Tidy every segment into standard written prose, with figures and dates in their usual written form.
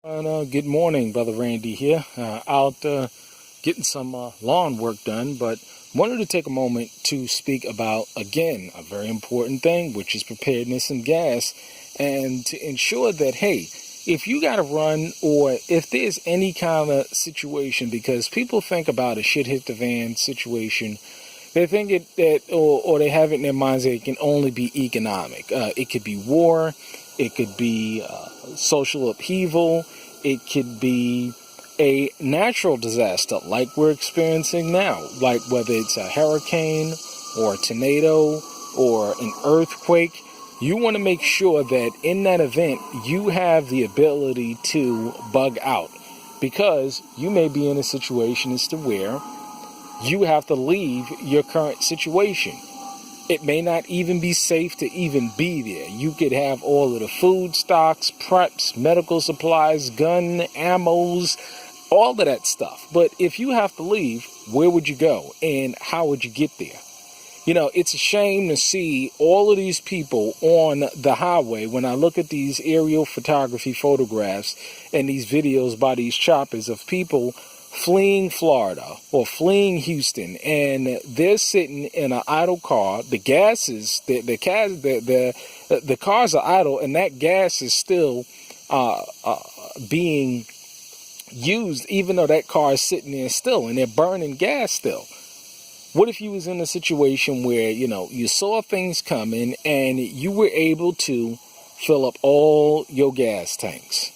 Good morning, Brother Randy here. Out getting some lawn work done, but wanted to take a moment to speak about, again, a very important thing, which is preparedness and gas, and to ensure that, hey, if you got to run or if there's any kind of situation, because people think about a shit hit the van situation, they think or they have it in their minds that it can only be economic. It could be war, it could be social upheaval, it could be a natural disaster like we're experiencing now, like whether it's a hurricane or a tornado or an earthquake. You want to make sure that in that event you have the ability to bug out, because you may be in a situation as to where you have to leave your current situation. It may not even be safe to even be there. You could have all of the food stocks, preps, medical supplies, gun, ammos, all of that stuff. But if you have to leave, where would you go and how would you get there? You know, it's a shame to see all of these people on the highway. When I look at these aerial photography photographs and these videos by these choppers of people fleeing Florida or fleeing Houston, and they're sitting in an idle car. The gas is the cars are idle, and that gas is still being used, even though that car is sitting there still, and they're burning gas still. What if you was in a situation where, you know, you saw things coming and you were able to fill up all your gas tanks?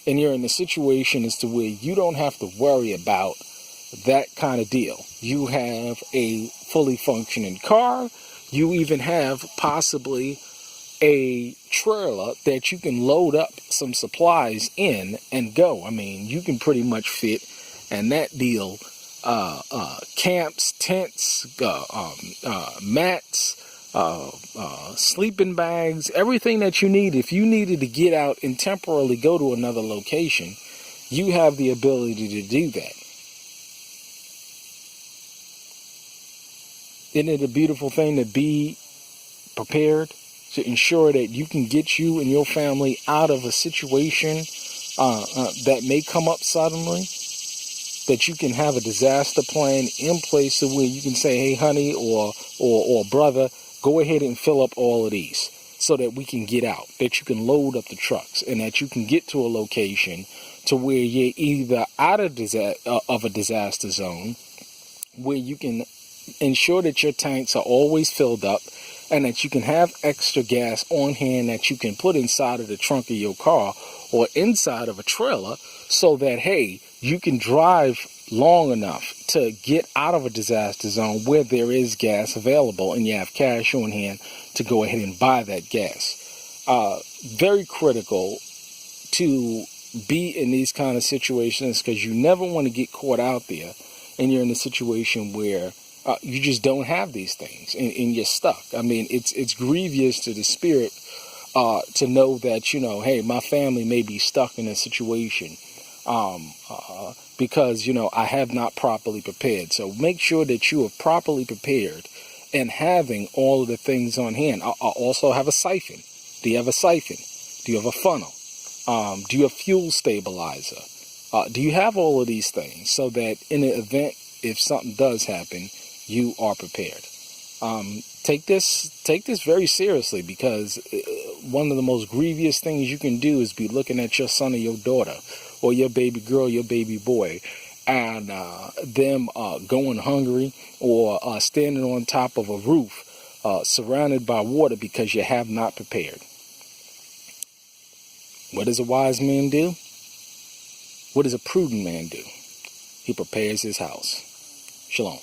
And you're in a situation as to where you don't have to worry about that kind of deal. You have a fully functioning car. You even have possibly a trailer that you can load up some supplies in and go. I mean, you can pretty much fit in that deal camps, tents, mats, sleeping bags, everything that you need. If you needed to get out and temporarily go to another location, you have the ability to do that. Isn't it a beautiful thing to be prepared, to ensure that you can get you and your family out of a situation that may come up suddenly, that you can have a disaster plan in place so where you can say, hey, honey, or brother, go ahead and fill up all of these so that we can get out, that you can load up the trucks, and that you can get to a location to where you're either out of a disaster zone, where you can ensure that your tanks are always filled up, and that you can have extra gas on hand that you can put inside of the trunk of your car or inside of a trailer, so that, hey, you can drive long enough to get out of a disaster zone where there is gas available and you have cash on hand to go ahead and buy that gas. Very critical to be in these kind of situations, because you never want to get caught out there and you're in a situation where you just don't have these things and you're stuck. I mean, it's grievous to the spirit to know that, you know, hey, my family may be stuck in a situation because, you know, I have not properly prepared. So make sure that you are properly prepared and having all of the things on hand. I also have a siphon. Do you have a siphon? Do you have a funnel? Do you have fuel stabilizer? Do you have all of these things so that in the event if something does happen, you are prepared? Take this very seriously, because one of the most grievous things you can do is be looking at your son or your daughter or your baby girl, your baby boy, and them going hungry or standing on top of a roof surrounded by water because you have not prepared. What does a wise man do? What does a prudent man do? He prepares his house. Shalom.